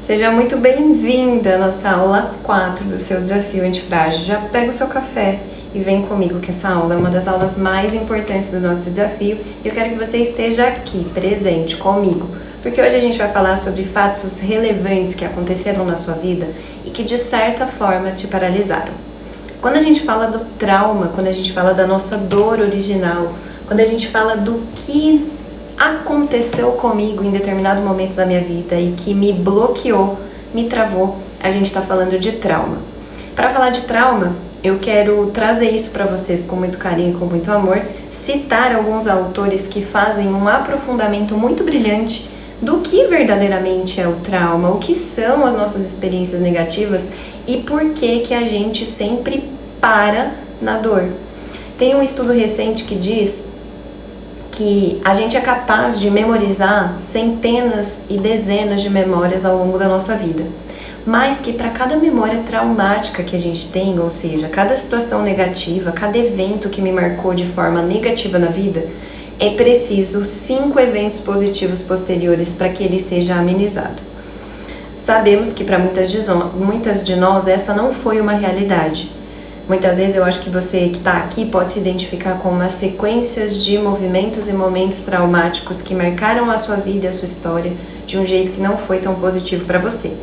Seja muito bem-vinda à nossa aula 4 do seu desafio antifrágil. Já pega o seu café e vem comigo, que essa aula é uma das aulas mais importantes do nosso desafio e eu quero que você esteja aqui, presente comigo, porque hoje a gente vai falar sobre fatos relevantes que aconteceram na sua vida e que de certa forma te paralisaram. Quando a gente fala do trauma, quando a gente fala da nossa dor original, quando a gente fala do que aconteceu comigo em determinado momento da minha vida e que me bloqueou, me travou, a gente está falando de trauma. Para falar de trauma, eu quero trazer isso para vocês com muito carinho, com muito amor, citar alguns autores que fazem um aprofundamento muito brilhante do que verdadeiramente é o trauma, o que são as nossas experiências negativas e por que a gente sempre para na dor. Tem um estudo recente que diz que a gente é capaz de memorizar centenas e dezenas de memórias ao longo da nossa vida, mas que para cada memória traumática que a gente tem, ou seja, cada situação negativa, cada evento que me marcou de forma negativa na vida, é preciso 5 eventos positivos posteriores para que ele seja amenizado. Sabemos que para muitas de nós essa não foi uma realidade. Muitas vezes eu acho que você que está aqui pode se identificar com umas sequências de movimentos e momentos traumáticos que marcaram a sua vida e a sua história de um jeito que não foi tão positivo para você.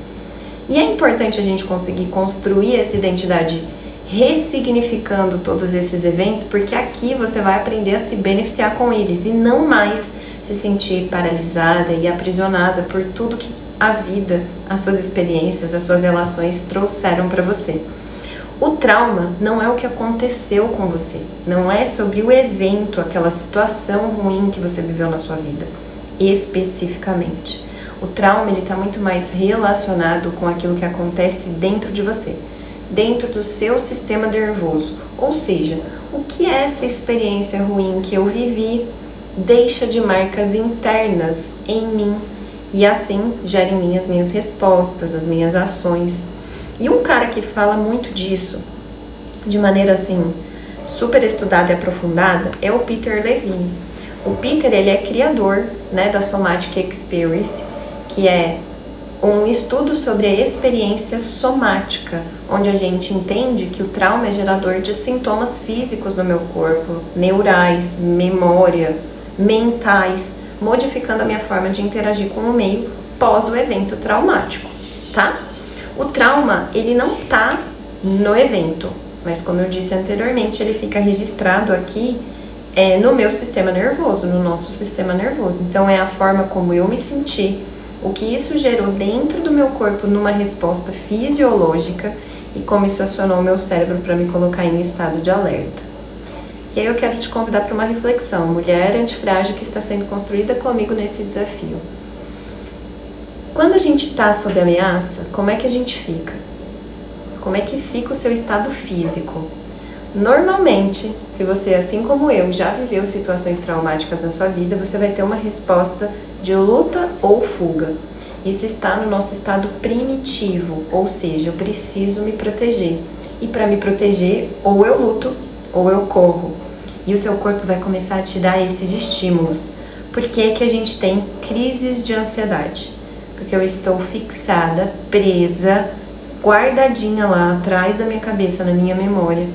E é importante a gente conseguir construir essa identidade ressignificando todos esses eventos, porque aqui você vai aprender a se beneficiar com eles e não mais se sentir paralisada e aprisionada por tudo que a vida, as suas experiências, as suas relações trouxeram para você. O trauma não é o que aconteceu com você, não é sobre o evento, aquela situação ruim que você viveu na sua vida, especificamente. O trauma está muito mais relacionado com aquilo que acontece dentro de você, dentro do seu sistema nervoso. Ou seja, o que é essa experiência ruim que eu vivi deixa de marcas internas em mim e assim gera em mim as minhas respostas, as minhas ações. E um cara que fala muito disso, de maneira assim, super estudada e aprofundada, é o Peter Levine. O Peter, ele é criador, da Somatic Experience, que é um estudo sobre a experiência somática, onde a gente entende que o trauma é gerador de sintomas físicos no meu corpo, neurais, memória, mentais, modificando a minha forma de interagir com o meio pós o evento traumático, tá? O trauma, ele não tá no evento, mas como eu disse anteriormente, ele fica registrado aqui no meu sistema nervoso, no nosso sistema nervoso. Então é a forma como eu me senti, o que isso gerou dentro do meu corpo numa resposta fisiológica e como isso acionou o meu cérebro para me colocar em estado de alerta. E aí eu quero te convidar para uma reflexão, mulher antifrágil que está sendo construída comigo nesse desafio. Quando a gente está sob ameaça, como é que a gente fica? Como é que fica o seu estado físico? Normalmente, se você, assim como eu, já viveu situações traumáticas na sua vida, você vai ter uma resposta de luta ou fuga. Isso está no nosso estado primitivo, ou seja, eu preciso me proteger. E para me proteger, ou eu luto, ou eu corro. E o seu corpo vai começar a te dar esses estímulos. Por que que a gente tem crises de ansiedade? Porque eu estou fixada, presa, guardadinha lá atrás da minha cabeça, na minha memória,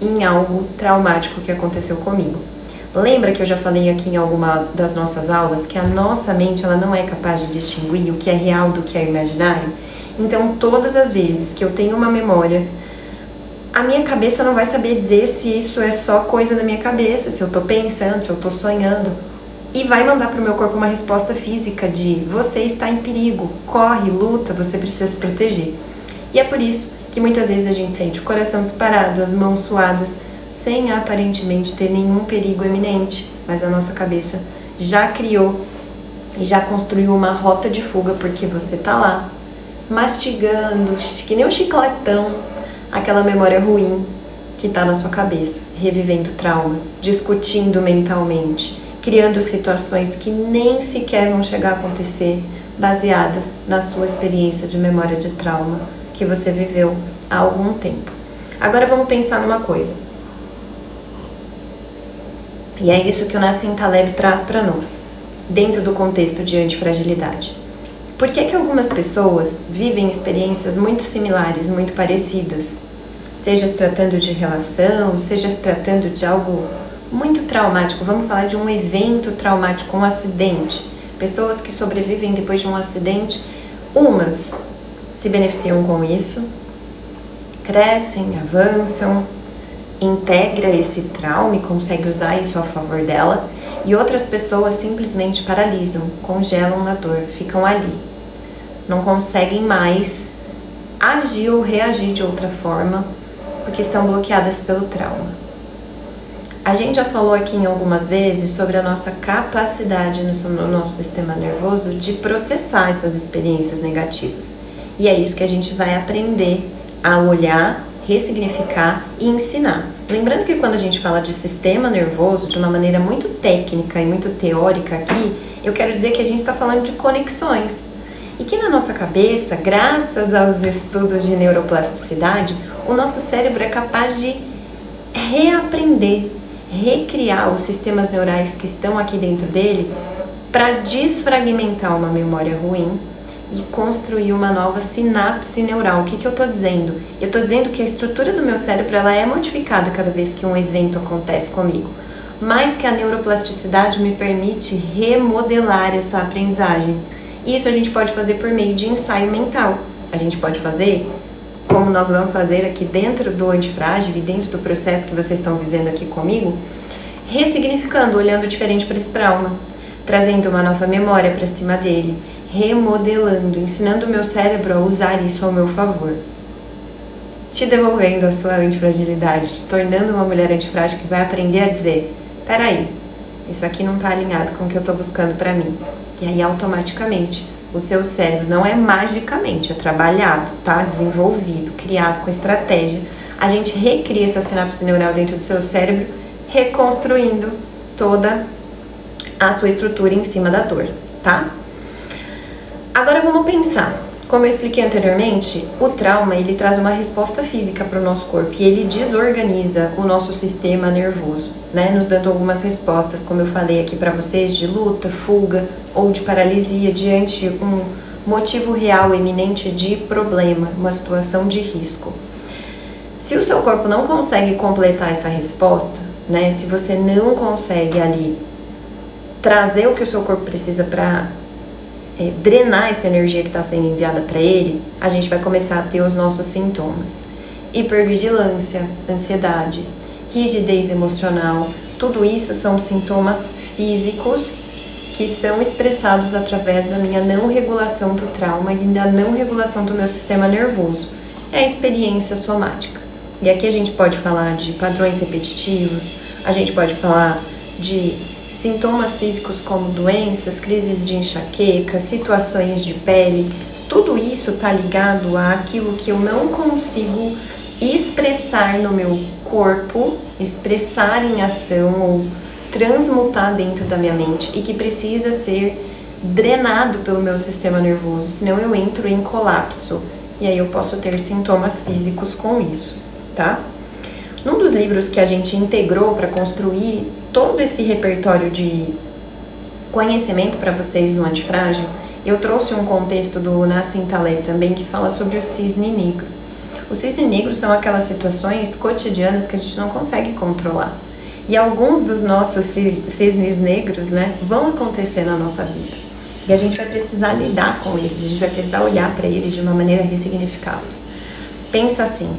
em algo traumático que aconteceu comigo. Lembra que eu já falei aqui em alguma das nossas aulas que a nossa mente ela não é capaz de distinguir o que é real do que é imaginário? Então, todas as vezes que eu tenho uma memória, a minha cabeça não vai saber dizer se isso é só coisa da minha cabeça, se eu tô pensando, se eu tô sonhando. E vai mandar para o meu corpo uma resposta física de você está em perigo, corre, luta, você precisa se proteger. E é por isso que muitas vezes a gente sente o coração disparado, as mãos suadas, sem aparentemente ter nenhum perigo iminente, mas a nossa cabeça já criou e já construiu uma rota de fuga porque você tá lá, mastigando, que nem um chicletão, aquela memória ruim que tá na sua cabeça, revivendo trauma, discutindo mentalmente, criando situações que nem sequer vão chegar a acontecer, baseadas na sua experiência de memória de trauma que você viveu há algum tempo. Agora vamos pensar numa coisa. E é isso que o Nassim Taleb traz para nós, dentro do contexto de antifragilidade. Por que que algumas pessoas vivem experiências muito similares, muito parecidas? Seja se tratando de relação, seja se tratando de algo muito traumático. Vamos falar de um evento traumático, um acidente. Pessoas que sobrevivem depois de um acidente, umas se beneficiam com isso, crescem, avançam, integra esse trauma e consegue usar isso a favor dela, e outras pessoas simplesmente paralisam, congelam na dor, ficam ali, não conseguem mais agir ou reagir de outra forma porque estão bloqueadas pelo trauma. A gente já falou aqui em algumas vezes sobre a nossa capacidade no nosso sistema nervoso de processar essas experiências negativas, e é isso que a gente vai aprender a olhar, ressignificar e ensinar. Lembrando que quando a gente fala de sistema nervoso de uma maneira muito técnica e muito teórica aqui, eu quero dizer que a gente está falando de conexões. E que na nossa cabeça, graças aos estudos de neuroplasticidade, o nosso cérebro é capaz de reaprender, recriar os sistemas neurais que estão aqui dentro dele para desfragmentar uma memória ruim e construir uma nova sinapse neural. O que eu estou dizendo? Eu estou dizendo que a estrutura do meu cérebro ela é modificada cada vez que um evento acontece comigo, mas que a neuroplasticidade me permite remodelar essa aprendizagem. Isso a gente pode fazer por meio de ensaio mental. A gente pode fazer, como nós vamos fazer aqui dentro do Antifrágil e dentro do processo que vocês estão vivendo aqui comigo, ressignificando, olhando diferente para esse trauma, trazendo uma nova memória para cima dele, remodelando, ensinando o meu cérebro a usar isso ao meu favor, te devolvendo a sua antifragilidade, te tornando uma mulher antifrágil que vai aprender a dizer: peraí, isso aqui não está alinhado com o que eu estou buscando para mim. E aí automaticamente o seu cérebro, não é magicamente, é trabalhado, tá? Desenvolvido, criado com estratégia, a gente recria essa sinapse neural dentro do seu cérebro, reconstruindo toda a sua estrutura em cima da dor, tá? Agora vamos pensar. Como eu expliquei anteriormente, o trauma ele traz uma resposta física para o nosso corpo e ele desorganiza o nosso sistema nervoso, né? Nos dando algumas respostas, como eu falei aqui para vocês, de luta, fuga ou de paralisia diante um motivo real, eminente de problema, uma situação de risco. Se o seu corpo não consegue completar essa resposta, né? Se você não consegue ali trazer o que o seu corpo precisa para drenar essa energia que está sendo enviada para ele, a gente vai começar a ter os nossos sintomas. Hipervigilância, ansiedade, rigidez emocional, tudo isso são sintomas físicos que são expressados através da minha não regulação do trauma e da não regulação do meu sistema nervoso. É a experiência somática. E aqui a gente pode falar de padrões repetitivos, a gente pode falar de sintomas físicos como doenças, crises de enxaqueca, situações de pele. Tudo isso está ligado àquilo que eu não consigo expressar no meu corpo, expressar em ação ou transmutar dentro da minha mente e que precisa ser drenado pelo meu sistema nervoso, senão eu entro em colapso e aí eu posso ter sintomas físicos com isso, tá? Num dos livros que a gente integrou para construir todo esse repertório de conhecimento para vocês no Antifrágil, eu trouxe um contexto do Nassim Taleb também que fala sobre o cisne negro. O cisne negro são aquelas situações cotidianas que a gente não consegue controlar. E alguns dos nossos cisnes negros, né, vão acontecer na nossa vida. E a gente vai precisar lidar com eles, a gente vai precisar olhar para eles de uma maneira a ressignificá-los. Pensa assim: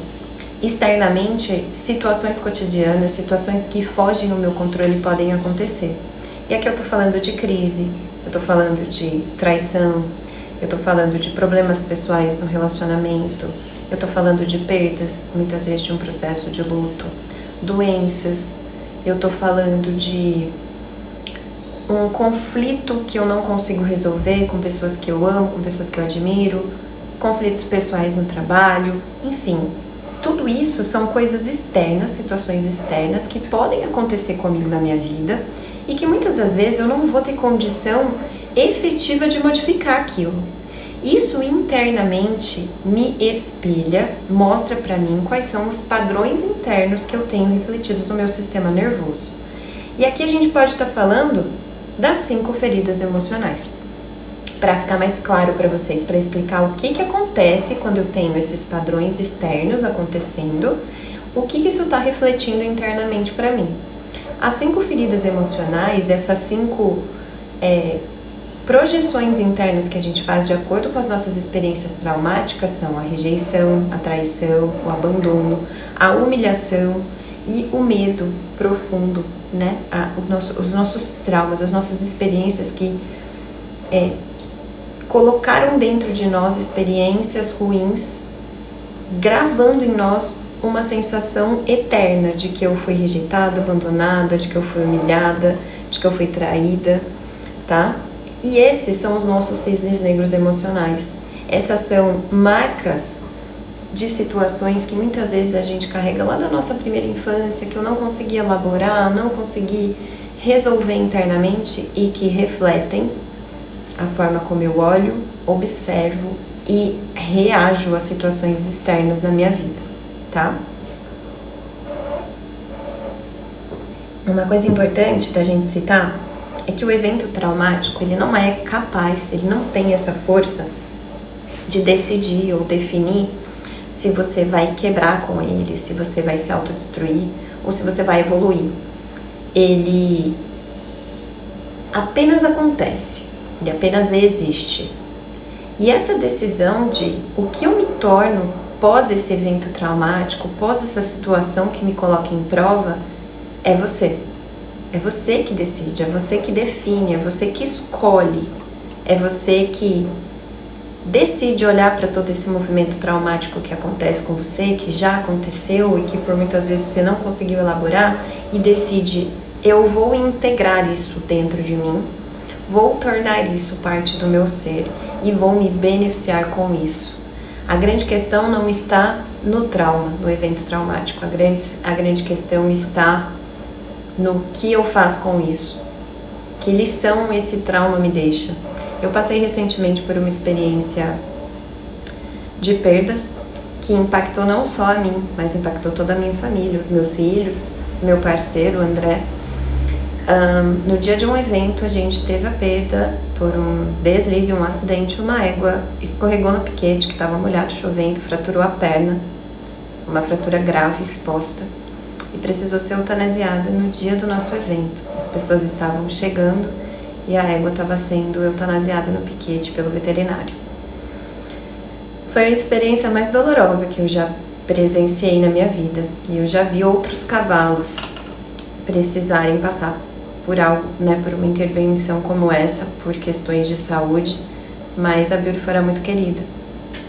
externamente, situações cotidianas, situações que fogem ao meu controle podem acontecer. E aqui eu tô falando de crise, eu tô falando de traição, eu tô falando de problemas pessoais no relacionamento, eu tô falando de perdas, muitas vezes de um processo de luto, doenças, eu tô falando de um conflito que eu não consigo resolver com pessoas que eu amo, com pessoas que eu admiro, conflitos pessoais no trabalho, enfim. Tudo isso são coisas externas, situações externas que podem acontecer comigo na minha vida e que muitas das vezes eu não vou ter condição efetiva de modificar aquilo. Isso internamente me espelha, mostra para mim quais são os padrões internos que eu tenho refletidos no meu sistema nervoso. E aqui a gente pode estar falando das 5 feridas emocionais. para ficar mais claro para vocês, para explicar o que acontece quando eu tenho esses padrões externos acontecendo, o que isso está refletindo internamente para mim. As 5 feridas emocionais, essas 5 projeções internas que a gente faz de acordo com as nossas experiências traumáticas são a rejeição, a traição, o abandono, a humilhação e o medo profundo, né? Os nossos traumas, as nossas experiências que colocaram dentro de nós experiências ruins, gravando em nós uma sensação eterna de que eu fui rejeitada, abandonada, de que eu fui humilhada, de que eu fui traída, tá? E esses são os nossos cisnes negros emocionais. Essas são marcas de situações que muitas vezes a gente carrega lá da nossa primeira infância, que eu não consegui elaborar, não consegui resolver internamente e que refletem a forma como eu olho, observo e reajo a situações externas na minha vida, tá? Uma coisa importante da gente citar é que o evento traumático, ele não é capaz, ele não tem essa força de decidir ou definir se você vai quebrar com ele, se você vai se autodestruir ou se você vai evoluir. Ele apenas acontece, ele apenas existe. E essa decisão de o que eu me torno pós esse evento traumático, pós essa situação que me coloca em prova, é você. É você que decide, é você que define, é você que escolhe, é você que decide olhar para todo esse movimento traumático que acontece com você, que já aconteceu e que por muitas vezes você não conseguiu elaborar, e decide: eu vou integrar isso dentro de mim, vou tornar isso parte do meu ser e vou me beneficiar com isso. A grande questão não está no trauma, no evento traumático, a grande questão está no que eu faço com isso, que lição esse trauma me deixa. Eu passei recentemente por uma experiência de perda que impactou não só a mim, mas impactou toda a minha família, os meus filhos, meu parceiro, o André. No dia de um evento, a gente teve a perda por um deslize, um acidente. Uma égua escorregou no piquete que estava molhado, chovendo, fraturou a perna, uma fratura grave, exposta, e precisou ser eutanasiada no dia do nosso evento. As pessoas estavam chegando e a égua estava sendo eutanasiada no piquete pelo veterinário. Foi a experiência mais dolorosa que eu já presenciei na minha vida. E eu já vi outros cavalos precisarem passar por algo, né, por uma intervenção como essa, por questões de saúde, mas a Beautiful era muito querida.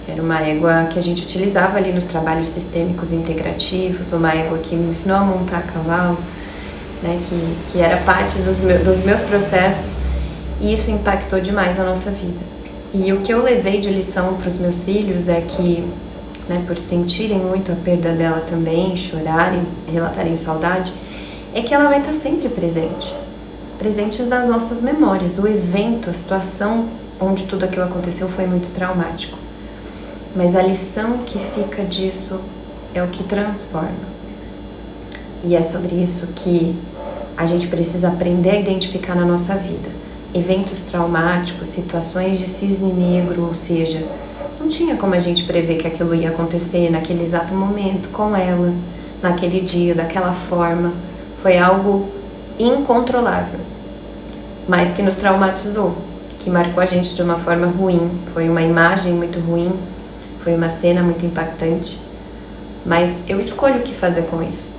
Era uma égua que a gente utilizava ali nos trabalhos sistêmicos integrativos, uma égua que me ensinou a montar cavalo, né, que era parte dos meus processos, e isso impactou demais a nossa vida. E o que eu levei de lição para os meus filhos é que, né, por sentirem muito a perda dela também, chorarem, relatarem saudade, é que ela vai estar sempre presente nas nossas memórias. O evento, a situação onde tudo aquilo aconteceu foi muito traumático, mas a lição que fica disso é o que transforma. E é sobre isso que a gente precisa aprender a identificar na nossa vida. Eventos traumáticos, situações de cisne negro, ou seja, não tinha como a gente prever que aquilo ia acontecer naquele exato momento, com ela, naquele dia, daquela forma. Foi algo incontrolável, mas que nos traumatizou, que marcou a gente de uma forma ruim. Foi uma imagem muito ruim, foi uma cena muito impactante, mas eu escolho o que fazer com isso.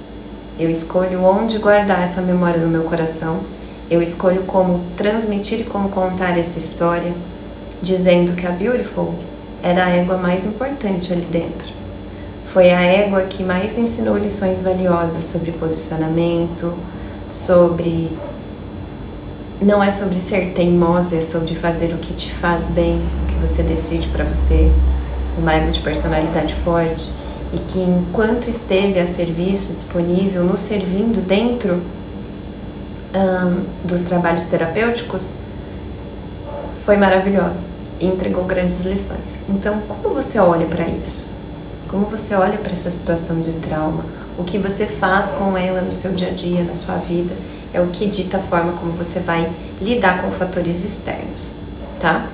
Eu escolho onde guardar essa memória no meu coração. Eu escolho como transmitir e como contar essa história, dizendo que a Beautiful era a égua mais importante ali dentro. Foi a égua que mais ensinou lições valiosas sobre posicionamento, sobre... Não é sobre ser teimosa, é sobre fazer o que te faz bem, o que você decide para você. Uma égua de personalidade forte e que, enquanto esteve a serviço, disponível, nos servindo dentro dos trabalhos terapêuticos, foi maravilhosa e entregou grandes lições. Então, como você olha para isso? Como você olha para essa situação de trauma? O que você faz com ela no seu dia a dia, na sua vida, é o que dita a forma como você vai lidar com fatores externos, tá?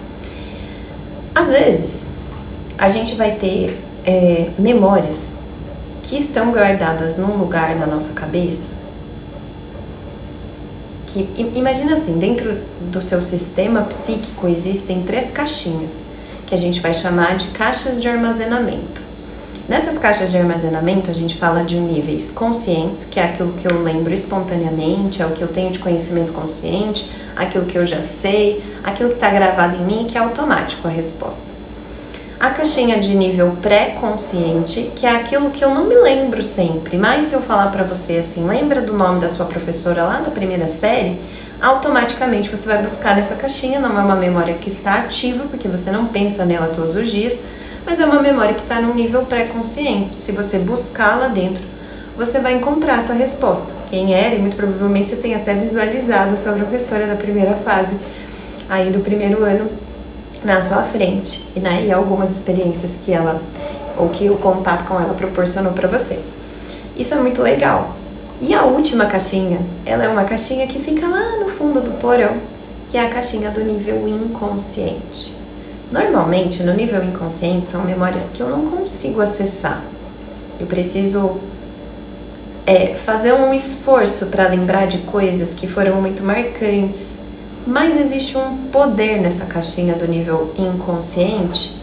Às vezes, a gente vai ter memórias que estão guardadas num lugar na nossa cabeça que, imagina assim, dentro do seu sistema psíquico existem 3 caixinhas, que a gente vai chamar de caixas de armazenamento. Nessas caixas de armazenamento, a gente fala de níveis conscientes, que é aquilo que eu lembro espontaneamente, é o que eu tenho de conhecimento consciente, aquilo que eu já sei, aquilo que está gravado em mim, que é automático a resposta. A caixinha de nível pré-consciente, que é aquilo que eu não me lembro sempre, mas se eu falar pra você assim, lembra do nome da sua professora lá da primeira série, automaticamente você vai buscar nessa caixinha, não é uma memória que está ativa, porque você não pensa nela todos os dias, mas é uma memória que está no nível pré-consciente. Se você buscar lá dentro, você vai encontrar essa resposta. Quem era, e muito provavelmente você tem até visualizado a sua professora da primeira fase, aí do primeiro ano, na sua frente, e algumas experiências que ela, ou que o contato com ela proporcionou para você. Isso é muito legal. E a última caixinha, ela é uma caixinha que fica lá no fundo do porão, que é a caixinha do nível inconsciente. Normalmente, no nível inconsciente, são memórias que eu não consigo acessar. Eu preciso fazer um esforço para lembrar de coisas que foram muito marcantes. Mas existe um poder nessa caixinha do nível inconsciente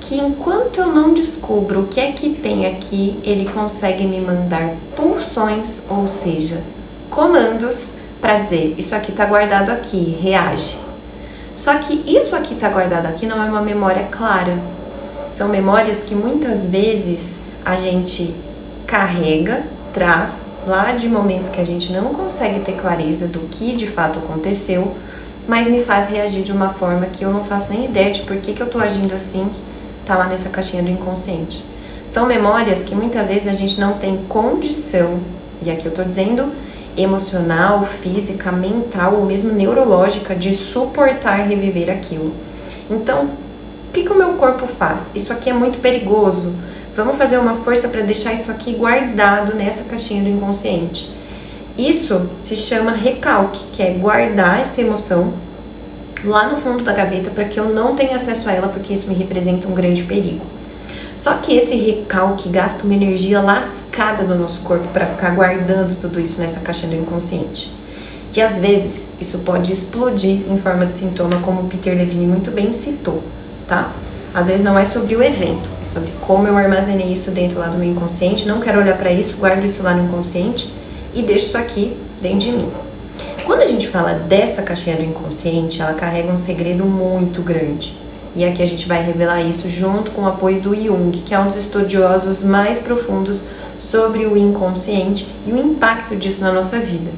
que, enquanto eu não descubro o que é que tem aqui, ele consegue me mandar pulsões, ou seja, comandos para dizer, isso aqui está guardado aqui, reage. Só que isso aqui está guardado aqui não é uma memória clara. São memórias que muitas vezes a gente carrega, traz lá de momentos que a gente não consegue ter clareza do que de fato aconteceu, mas me faz reagir de uma forma que eu não faço nem ideia de por que eu tô agindo assim, tá lá nessa caixinha do inconsciente. São memórias que muitas vezes a gente não tem condição, e aqui eu tô dizendo emocional, física, mental ou mesmo neurológica, de suportar reviver aquilo. Então, o que o meu corpo faz? Isso aqui é muito perigoso. Vamos fazer uma força para deixar isso aqui guardado nessa caixinha do inconsciente. Isso se chama recalque, que é guardar essa emoção lá no fundo da gaveta para que eu não tenha acesso a ela, porque isso me representa um grande perigo. Só que esse recalque gasta uma energia lascada no nosso corpo para ficar guardando tudo isso nessa caixinha do inconsciente. E às vezes isso pode explodir em forma de sintoma, como o Peter Levine muito bem citou, tá? Às vezes não é sobre o evento, é sobre como eu armazenei isso dentro lá do meu inconsciente, não quero olhar para isso, guardo isso lá no inconsciente e deixo isso aqui dentro de mim. Quando a gente fala dessa caixinha do inconsciente, ela carrega um segredo muito grande. E aqui a gente vai revelar isso junto com o apoio do Jung, que é um dos estudiosos mais profundos sobre o inconsciente e o impacto disso na nossa vida.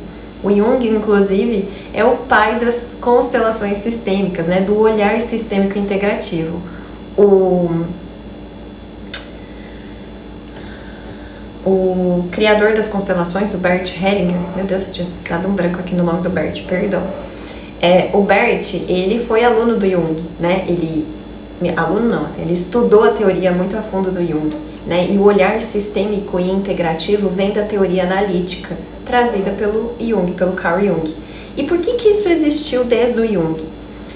O Jung, inclusive, é o pai das constelações sistêmicas, né, do olhar sistêmico integrativo. O criador das constelações, o Bert Hellinger, meu Deus, tinha dado um branco aqui no nome do Bert, perdão. O Bert, ele foi aluno do Jung, né? Ele estudou a teoria muito a fundo do Jung, né? E o olhar sistêmico e integrativo vem da teoria analítica, trazida pelo Jung, pelo Carl Jung. E por que isso existiu desde o Jung?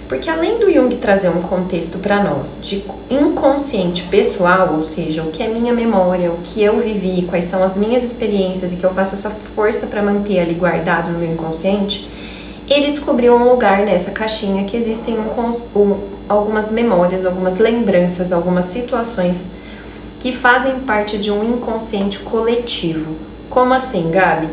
Porque além do Jung trazer um contexto para nós de inconsciente pessoal, ou seja, o que é minha memória, o que eu vivi, quais são as minhas experiências e que eu faço essa força para manter ali guardado no meu inconsciente, ele descobriu um lugar nessa caixinha que existem algumas memórias, algumas lembranças, algumas situações que fazem parte de um inconsciente coletivo. Como assim, Gabi?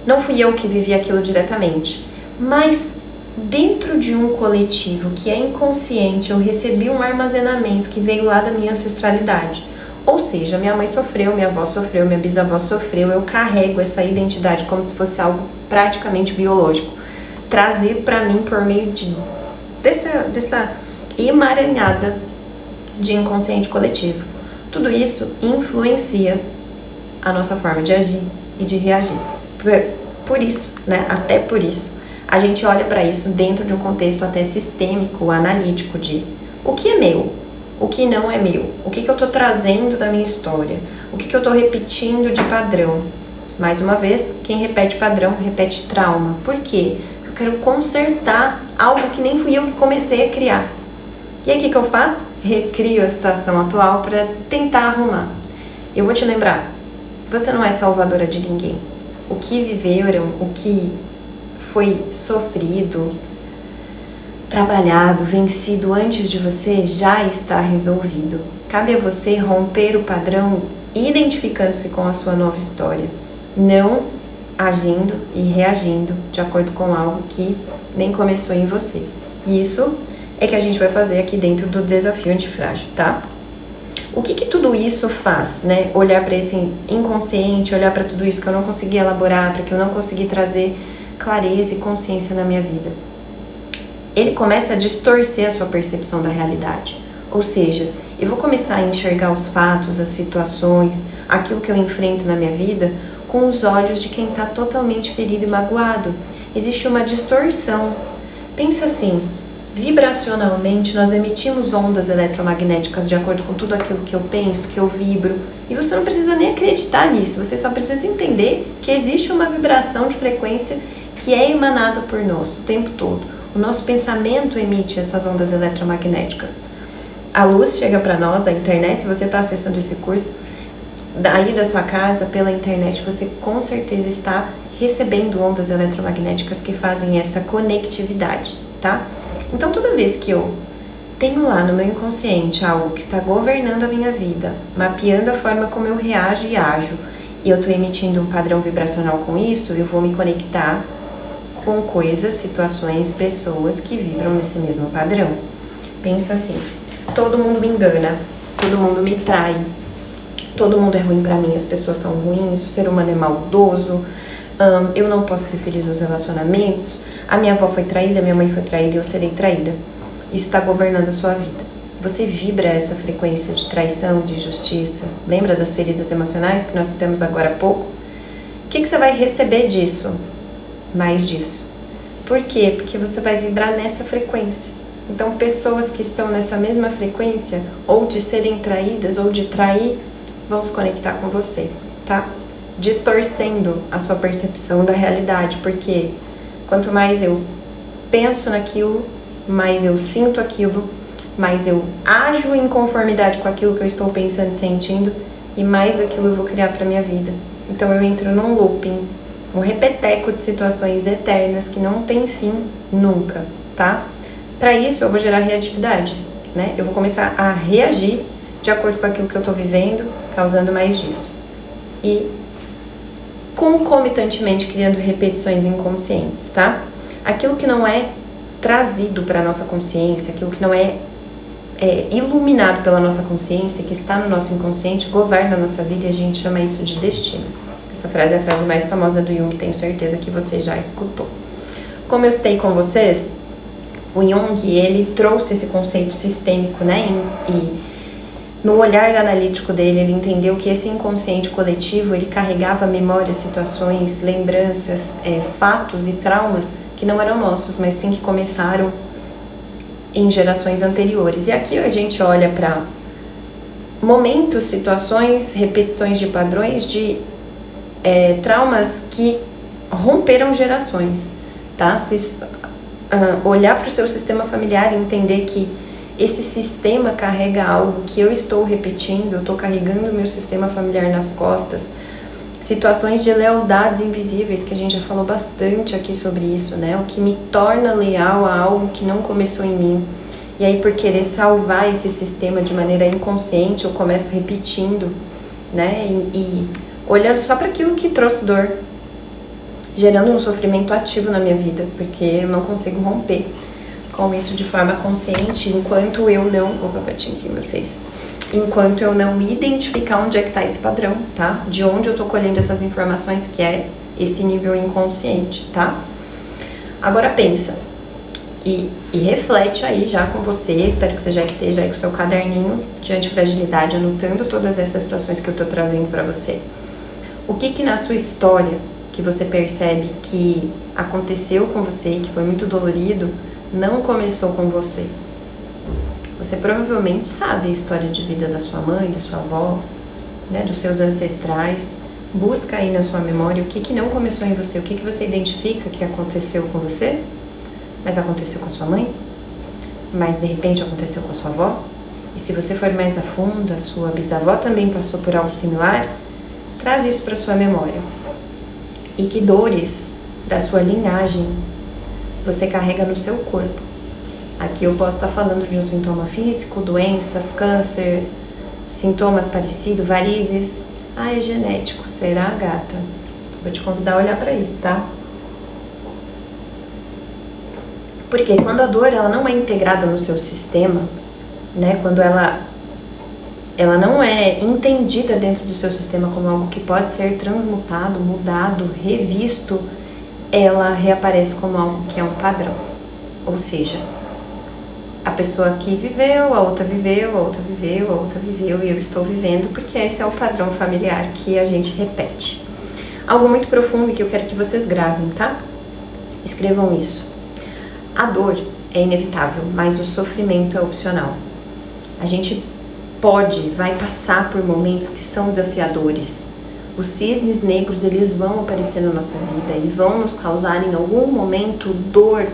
Não fui eu que vivi aquilo diretamente, mas dentro de um coletivo que é inconsciente, eu recebi um armazenamento que veio lá da minha ancestralidade. Ou seja, minha mãe sofreu, minha avó sofreu, minha bisavó sofreu, eu carrego essa identidade como se fosse algo praticamente biológico, trazido para mim por meio dessa emaranhada de inconsciente coletivo. Tudo isso influencia a nossa forma de agir e de reagir. Por isso, né, até por isso, a gente olha para isso dentro de um contexto até sistêmico, analítico, de o que é meu, o que não é meu, o que eu estou trazendo da minha história, o que eu estou repetindo de padrão. Mais uma vez, quem repete padrão, repete trauma. Por quê? Eu quero consertar algo que nem fui eu que comecei a criar. E aí o que eu faço? Recrio a situação atual para tentar arrumar. Eu vou te lembrar, você não é salvadora de ninguém. O que viveram, o que foi sofrido, trabalhado, vencido antes de você já está resolvido. Cabe a você romper o padrão identificando-se com a sua nova história, não agindo e reagindo de acordo com algo que nem começou em você. Isso é que a gente vai fazer aqui dentro do desafio antifrágil, tá? O que tudo isso faz, né? Olhar para esse inconsciente, olhar para tudo isso que eu não consegui elaborar, para que eu não consegui trazer clareza e consciência na minha vida. Ele começa a distorcer a sua percepção da realidade. Ou seja, eu vou começar a enxergar os fatos, as situações, aquilo que eu enfrento na minha vida com os olhos de quem está totalmente ferido e magoado. Existe uma distorção. Pensa assim, vibracionalmente nós emitimos ondas eletromagnéticas de acordo com tudo aquilo que eu penso, que eu vibro. E você não precisa nem acreditar nisso, você só precisa entender que existe uma vibração de frequência que é emanada por nós o tempo todo. O nosso pensamento emite essas ondas eletromagnéticas. A luz chega para nós da internet. Se você está acessando esse curso daí da sua casa, pela internet, você com certeza está recebendo ondas eletromagnéticas que fazem essa conectividade, tá? Então toda vez que eu tenho lá no meu inconsciente algo que está governando a minha vida, mapeando a forma como eu reajo e ajo, e eu estou emitindo um padrão vibracional com isso, eu vou me conectar com coisas, situações, pessoas que vibram nesse mesmo padrão. Pensa assim, todo mundo me engana, todo mundo me trai, todo mundo é ruim pra mim, as pessoas são ruins, o ser humano é maldoso, eu não posso ser feliz nos relacionamentos, a minha avó foi traída, minha mãe foi traída e eu serei traída. Isso está governando a sua vida. Você vibra essa frequência de traição, de injustiça. Lembra das feridas emocionais que nós temos agora há pouco? O que você vai receber disso? Mais disso. Por quê? Porque você vai vibrar nessa frequência. Então, pessoas que estão nessa mesma frequência, ou de serem traídas, ou de trair, vão se conectar com você, tá? Distorcendo a sua percepção da realidade, porque quanto mais eu penso naquilo, mais eu sinto aquilo, mais eu ajo em conformidade com aquilo que eu estou pensando e sentindo, e mais daquilo eu vou criar para minha vida. Então eu entro num looping, um repeteco de situações eternas que não tem fim nunca, tá? Para isso eu vou gerar reatividade, né? Eu vou começar a reagir de acordo com aquilo que eu estou vivendo, causando mais disso. E concomitantemente criando repetições inconscientes, tá? Aquilo que não é trazido para a nossa consciência, aquilo que não é iluminado pela nossa consciência, que está no nosso inconsciente, governa a nossa vida e a gente chama isso de destino. Essa frase é a frase mais famosa do Jung, tenho certeza que você já escutou. Como eu citei com vocês, o Jung, ele trouxe esse conceito sistêmico, né? E no olhar analítico dele, ele entendeu que esse inconsciente coletivo, ele carregava memórias, situações, lembranças, fatos e traumas que não eram nossos, mas sim que começaram em gerações anteriores. E aqui a gente olha para momentos, situações, repetições de padrões de traumas que romperam gerações, tá? Olhar para o seu sistema familiar e entender que esse sistema carrega algo que eu estou repetindo, eu estou carregando o meu sistema familiar nas costas, situações de lealdades invisíveis, que a gente já falou bastante aqui sobre isso, né? O que me torna leal a algo que não começou em mim. E aí, por querer salvar esse sistema de maneira inconsciente, eu começo repetindo, né? E olhando só para aquilo que trouxe dor, gerando um sofrimento ativo na minha vida, porque eu não consigo romper com isso de forma consciente, enquanto eu não... Opa, bati aqui em vocês. Enquanto eu não identificar onde é que está esse padrão, tá? De onde eu tô colhendo essas informações, que é esse nível inconsciente, tá? Agora pensa e reflete aí já com você, espero que você já esteja aí com o seu caderninho de antifragilidade, anotando todas essas situações que eu tô trazendo pra você. O que na sua história que você percebe que aconteceu com você, que foi muito dolorido, não começou com você? Você provavelmente sabe a história de vida da sua mãe, da sua avó, né, dos seus ancestrais. Busca aí na sua memória o que não começou em você, o que você identifica que aconteceu com você, mas aconteceu com a sua mãe, mas de repente aconteceu com a sua avó? E se você for mais a fundo, a sua bisavó também passou por algo similar? Traz isso para sua memória. E que dores da sua linhagem você carrega no seu corpo? Aqui eu posso estar falando de um sintoma físico, doenças, câncer, sintomas parecidos, varizes. Ah, é genético. Será, gata? Vou te convidar a olhar para isso, tá? Porque quando a dor ela não é integrada no seu sistema, né? Quando ela não é entendida dentro do seu sistema como algo que pode ser transmutado, mudado, revisto, ela reaparece como algo que é um padrão. Ou seja, a pessoa aqui viveu, a outra viveu, a outra viveu, a outra viveu e eu estou vivendo porque esse é o padrão familiar que a gente repete. Algo muito profundo que eu quero que vocês gravem, tá? Escrevam isso. A dor é inevitável, mas o sofrimento é opcional. A gente vai passar por momentos que são desafiadores. Os cisnes negros, eles vão aparecer na nossa vida e vão nos causar em algum momento dor.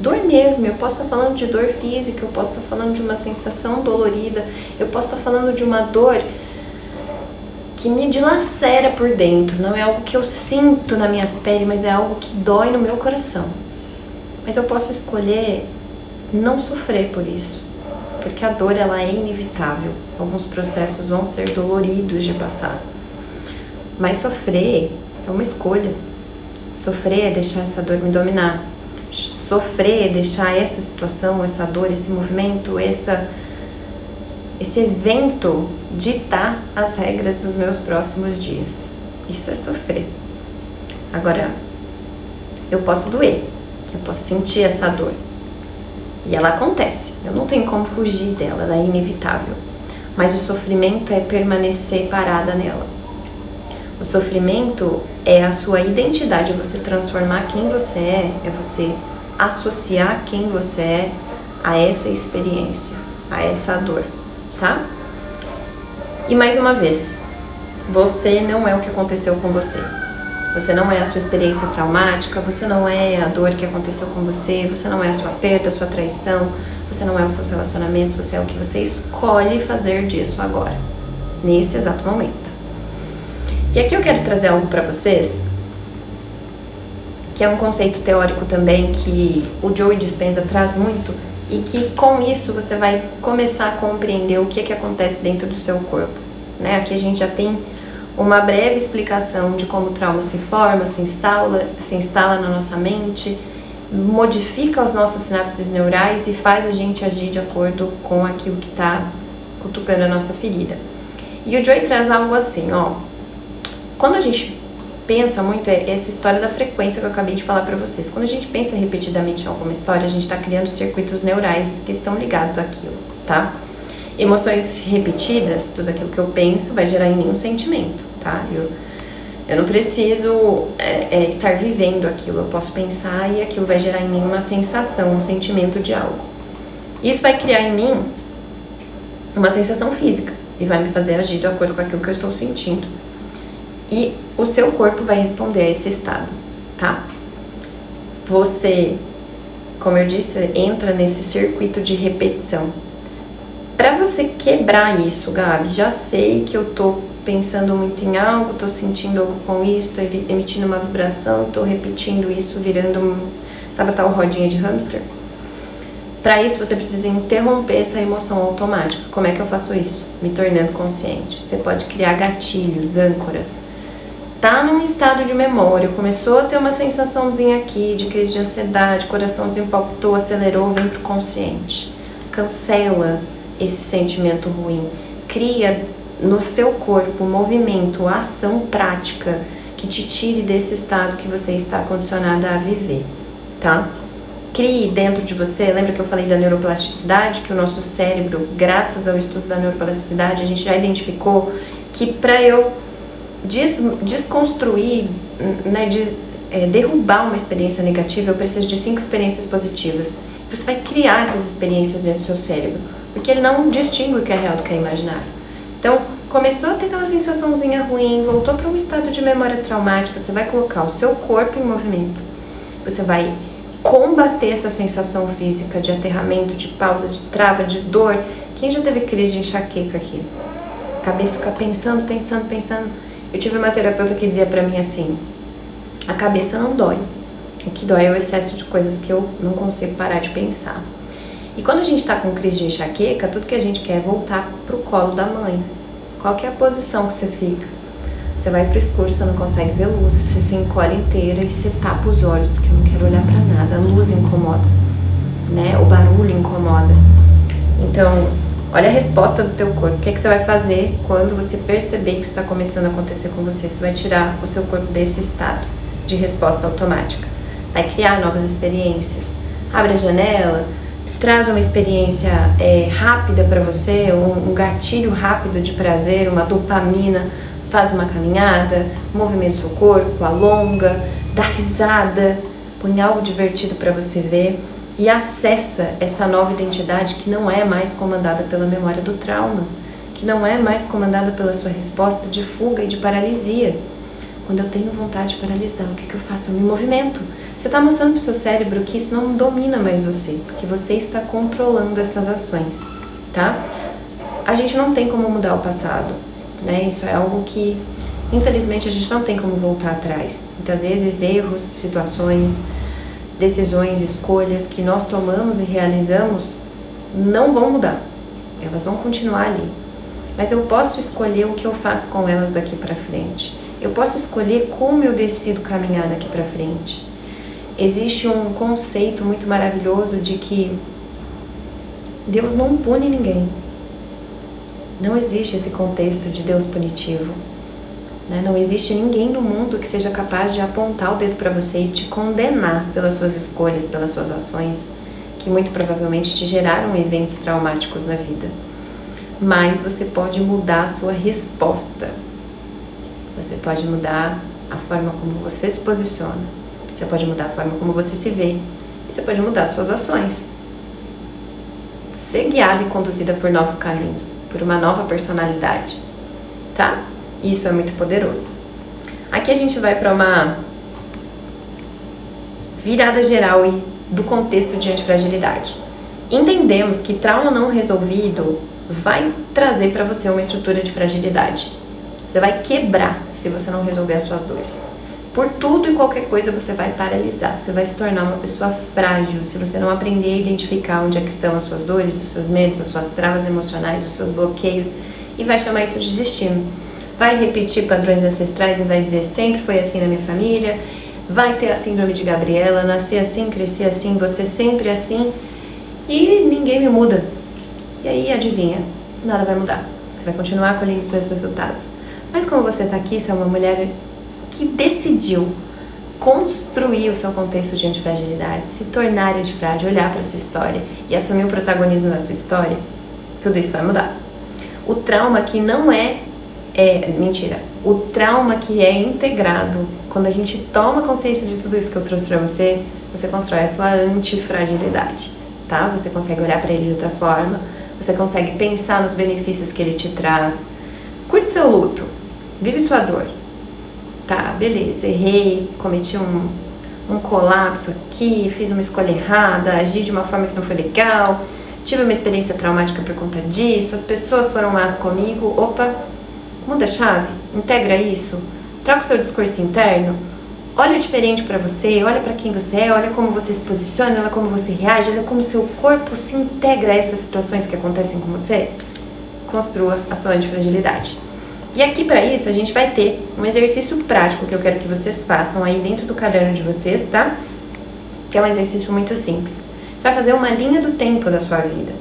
Dor mesmo, eu posso estar falando de dor física, eu posso estar falando de uma sensação dolorida, eu posso estar falando de uma dor que me dilacera por dentro. Não é algo que eu sinto na minha pele, mas é algo que dói no meu coração. Mas eu posso escolher não sofrer por isso, porque a dor ela é inevitável. Alguns processos vão ser doloridos de passar. Mas sofrer é uma escolha. Sofrer é deixar essa dor me dominar. Sofrer é deixar essa situação, essa dor, esse movimento, esse evento ditar as regras dos meus próximos dias. Isso é sofrer. Agora, eu posso doer. Eu posso sentir essa dor. E ela acontece. Eu não tenho como fugir dela, ela é inevitável. Mas o sofrimento é permanecer parada nela. O sofrimento é a sua identidade, é você transformar quem você é você associar quem você é a essa experiência, a essa dor, tá? E mais uma vez, você não é o que aconteceu com você. Você não é a sua experiência traumática, você não é a dor que aconteceu com você, você não é a sua perda, a sua traição, você não é os seus relacionamentos, você é o que você escolhe fazer disso agora, nesse exato momento. E aqui eu quero trazer algo para vocês, que é um conceito teórico também que o Joe Dispenza traz muito e que com isso você vai começar a compreender o que acontece dentro do seu corpo, né? Aqui a gente já tem uma breve explicação de como o trauma se forma, se instala na nossa mente, modifica as nossas sinapses neurais e faz a gente agir de acordo com aquilo que está cutucando a nossa ferida. E o Joe traz algo assim, ó. Quando a gente pensa muito, é essa história da frequência que eu acabei de falar para vocês. Quando a gente pensa repetidamente em alguma história, a gente está criando circuitos neurais que estão ligados àquilo, tá? Emoções repetidas, tudo aquilo que eu penso vai gerar em mim um sentimento, tá? Eu não preciso estar vivendo aquilo, eu posso pensar e aquilo vai gerar em mim uma sensação, um sentimento de algo. Isso vai criar em mim uma sensação física e vai me fazer agir de acordo com aquilo que eu estou sentindo. E o seu corpo vai responder a esse estado, tá? Você, como eu disse, entra nesse circuito de repetição. Para você quebrar isso, Gabi, já sei que eu tô pensando muito em algo, tô sentindo algo com isso, tô emitindo uma vibração, tô repetindo isso, virando, sabe a tal rodinha de hamster? Para isso, você precisa interromper essa emoção automática. Como é que eu faço isso? Me tornando consciente. Você pode criar gatilhos, âncoras. Tá num estado de memória, começou a ter uma sensaçãozinha aqui de crise de ansiedade, coraçãozinho palpitou, acelerou, vem pro consciente. Cancela esse sentimento ruim. Cria no seu corpo movimento, ação prática que te tire desse estado que você está condicionada a viver, tá? Crie dentro de você, lembra que eu falei da neuroplasticidade, que o nosso cérebro, graças ao estudo da neuroplasticidade, a gente já identificou que para eu desconstruir, né, derrubar uma experiência negativa, eu preciso de 5 experiências positivas. Você vai criar essas experiências dentro do seu cérebro, porque ele não distingue o que é real do que é imaginário. Então, começou a ter aquela sensaçãozinha ruim, voltou para um estado de memória traumática, você vai colocar o seu corpo em movimento. Você vai combater essa sensação física de aterramento, de pausa, de trava, de dor. Quem já teve crise de enxaqueca aqui? A cabeça fica pensando. Eu tive uma terapeuta que dizia pra mim assim: a cabeça não dói. O que dói é o excesso de coisas que eu não consigo parar de pensar. E quando a gente tá com crise de enxaqueca, tudo que a gente quer é voltar pro colo da mãe. Qual que é a posição que você fica? Você vai pro escuro, você não consegue ver luz, você se encolhe inteira e você tapa os olhos, porque eu não quero olhar pra nada. A luz incomoda, né? O barulho incomoda. Então, olha a resposta do teu corpo. O que é que você vai fazer quando você perceber que isso está começando a acontecer com você? Você vai tirar o seu corpo desse estado de resposta automática. Vai criar novas experiências. Abre a janela, traz uma experiência rápida para você, um gatilho rápido de prazer, uma dopamina. Faz uma caminhada, movimenta o seu corpo, alonga, dá risada, põe algo divertido para você ver e acessa essa nova identidade que não é mais comandada pela memória do trauma, que não é mais comandada pela sua resposta de fuga e de paralisia. Quando eu tenho vontade de paralisar, o que eu faço? Eu me movimento. Você está mostrando para o seu cérebro que isso não domina mais você, porque você está controlando essas ações, tá? A gente não tem como mudar o passado, né? Isso é algo que, infelizmente, a gente não tem como voltar atrás. Muitas vezes, erros, situações, decisões, escolhas que nós tomamos e realizamos não vão mudar. Elas vão continuar ali. Mas eu posso escolher o que eu faço com elas daqui para frente. Eu posso escolher como eu decido caminhar daqui para frente. Existe um conceito muito maravilhoso de que Deus não pune ninguém. Não existe esse contexto de Deus punitivo, né? Não existe ninguém no mundo que seja capaz de apontar o dedo para você e te condenar pelas suas escolhas, pelas suas ações, que muito provavelmente te geraram eventos traumáticos na vida. Mas você pode mudar a sua resposta. Você pode mudar a forma como você se posiciona. Você pode mudar a forma como você se vê. E você pode mudar as suas ações. Ser guiada e conduzida por novos caminhos, por uma nova personalidade, tá? Isso é muito poderoso. Aqui a gente vai para uma virada geral e do contexto de antifragilidade. Entendemos que trauma não resolvido vai trazer para você uma estrutura de fragilidade. Você vai quebrar se você não resolver as suas dores. Por tudo e qualquer coisa você vai paralisar, você vai se tornar uma pessoa frágil se você não aprender a identificar onde é que estão as suas dores, os seus medos, as suas travas emocionais, os seus bloqueios, e vai chamar isso de destino. Vai repetir padrões ancestrais e vai dizer: sempre foi assim na minha família, vai ter a síndrome de Gabriela, nasci assim, cresci assim, você sempre assim, e ninguém me muda. E aí, adivinha, nada vai mudar, você vai continuar colhendo os mesmos resultados. Mas como você está aqui, você é uma mulher que decidiu construir o seu contexto de antifragilidade, se tornar antifrágil, olhar para a sua história e assumir o protagonismo da sua história, tudo isso vai mudar. O trauma que não o trauma que é integrado, quando a gente toma consciência de tudo isso que eu trouxe para você, você constrói a sua antifragilidade, tá? Você consegue olhar para ele de outra forma, você consegue pensar nos benefícios que ele te traz. Curte seu luto, vive sua dor. Tá, beleza, errei, cometi um colapso aqui, fiz uma escolha errada, agi de uma forma que não foi legal, tive uma experiência traumática por conta disso, as pessoas foram más comigo. Opa, muda a chave, integra isso, troca o seu discurso interno, olha diferente pra você, olha pra quem você é, olha como você se posiciona, olha como você reage, olha como o seu corpo se integra a essas situações que acontecem com você. Construa a sua antifragilidade. E aqui para isso a gente vai ter um exercício prático que eu quero que vocês façam aí dentro do caderno de vocês, tá? Que é um exercício muito simples. Você vai fazer uma linha do tempo da sua vida.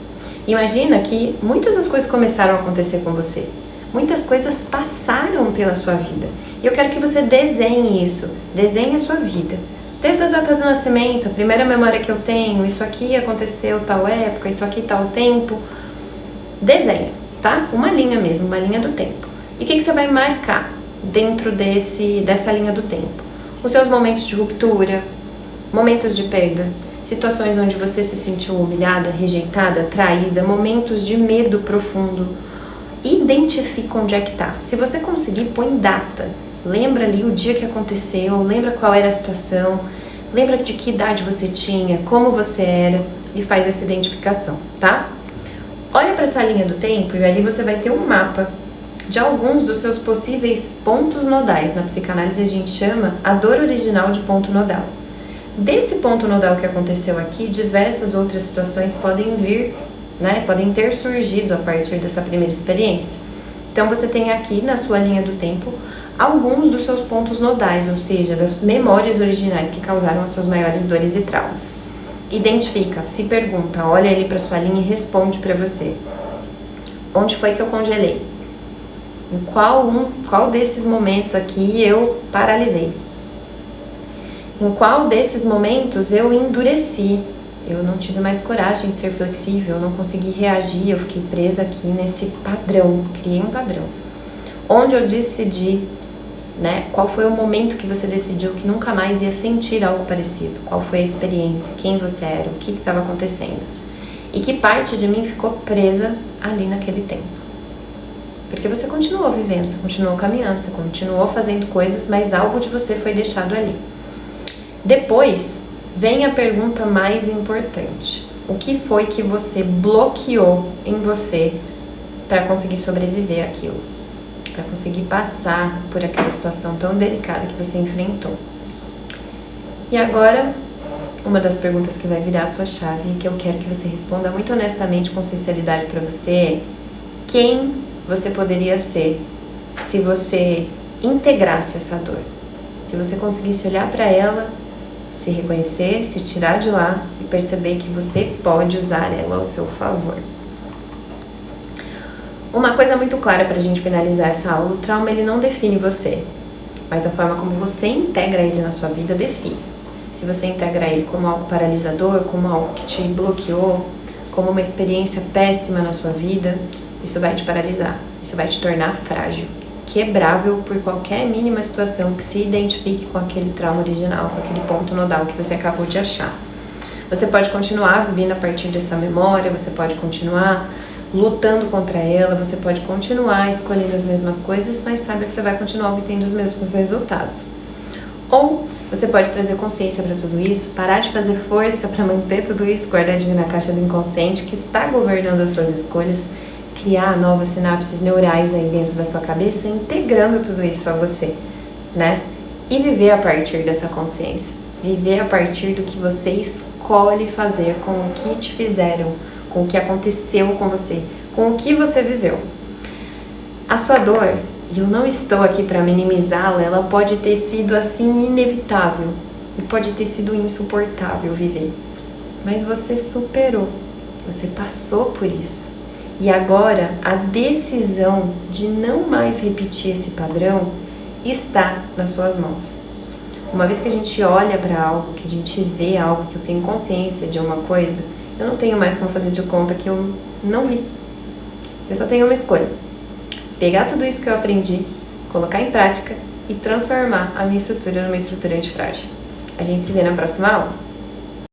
Imagina que muitas das coisas começaram a acontecer com você. Muitas coisas passaram pela sua vida. E eu quero que você desenhe isso. Desenhe a sua vida. Desde a data do nascimento, a primeira memória que eu tenho, isso aqui aconteceu tal época, isso aqui tal tempo. Desenha, tá? Uma linha mesmo, uma linha do tempo. E o que você vai marcar dentro dessa linha do tempo? Os seus momentos de ruptura, momentos de perda, situações onde você se sentiu humilhada, rejeitada, traída, momentos de medo profundo. Identifica onde é que tá. Se você conseguir, põe data. Lembra ali o dia que aconteceu, lembra qual era a situação, Lembra de que idade você tinha, como você era e faz essa identificação, tá? Olha para essa linha do tempo e ali você vai ter um mapa de alguns dos seus possíveis pontos nodais. Na psicanálise a gente chama a dor original de ponto nodal. Desse ponto nodal que aconteceu aqui, diversas outras situações podem vir, né? Podem ter surgido a partir dessa primeira experiência. Então você tem aqui na sua linha do tempo alguns dos seus pontos nodais, ou seja, das memórias originais que causaram as suas maiores dores e traumas. Identifica, se pergunta, olha ali para sua linha e responde para você. Onde foi que eu congelei? Em qual desses momentos aqui eu paralisei? Em qual desses momentos eu endureci? Eu não tive mais coragem de ser flexível, eu não consegui reagir, eu fiquei presa aqui nesse padrão, criei um padrão. Onde eu decidi, né? Qual foi o momento que você decidiu que nunca mais ia sentir algo parecido? Qual foi a experiência? Quem você era? O que estava acontecendo? E que parte de mim ficou presa ali naquele tempo? Porque você continuou vivendo, você continuou caminhando, você continuou fazendo coisas, mas algo de você foi deixado ali. Depois, vem a pergunta mais importante. O que foi que você bloqueou em você para conseguir sobreviver àquilo? Para conseguir passar por aquela situação tão delicada que você enfrentou? E agora, uma das perguntas que vai virar a sua chave e que eu quero que você responda muito honestamente, com sinceridade para você é: quem você poderia ser se você integrasse essa dor? Se você conseguisse olhar para ela, se reconhecer, se tirar de lá e perceber que você pode usar ela ao seu favor. Uma coisa muito clara para a gente finalizar essa aula: o trauma ele não define você, mas a forma como você integra ele na sua vida define. Se você integra ele como algo paralisador, como algo que te bloqueou, como uma experiência péssima na sua vida, isso vai te paralisar, isso vai te tornar frágil, quebrável por qualquer mínima situação que se identifique com aquele trauma original, com aquele ponto nodal que você acabou de achar. Você pode continuar vivendo a partir dessa memória, você pode continuar lutando contra ela, você pode continuar escolhendo as mesmas coisas, mas sabe que você vai continuar obtendo os mesmos resultados. Ou você pode trazer consciência para tudo isso, parar de fazer força para manter tudo isso guardadinho na caixa do inconsciente que está governando as suas escolhas, criar novas sinapses neurais aí dentro da sua cabeça, integrando tudo isso a você, né? E viver a partir dessa consciência, viver a partir do que você escolhe fazer com o que te fizeram, com o que aconteceu com você, com o que você viveu. A sua dor, e eu não estou aqui para minimizá-la, ela pode ter sido assim inevitável e pode ter sido insuportável viver, mas você superou, você passou por isso. E agora a decisão de não mais repetir esse padrão está nas suas mãos. Uma vez que a gente olha para algo, que a gente vê algo, que eu tenho consciência de uma coisa, eu não tenho mais como fazer de conta que eu não vi. Eu só tenho uma escolha: pegar tudo isso que eu aprendi, colocar em prática e transformar a minha estrutura numa estrutura antifrágil. A gente se vê na próxima aula?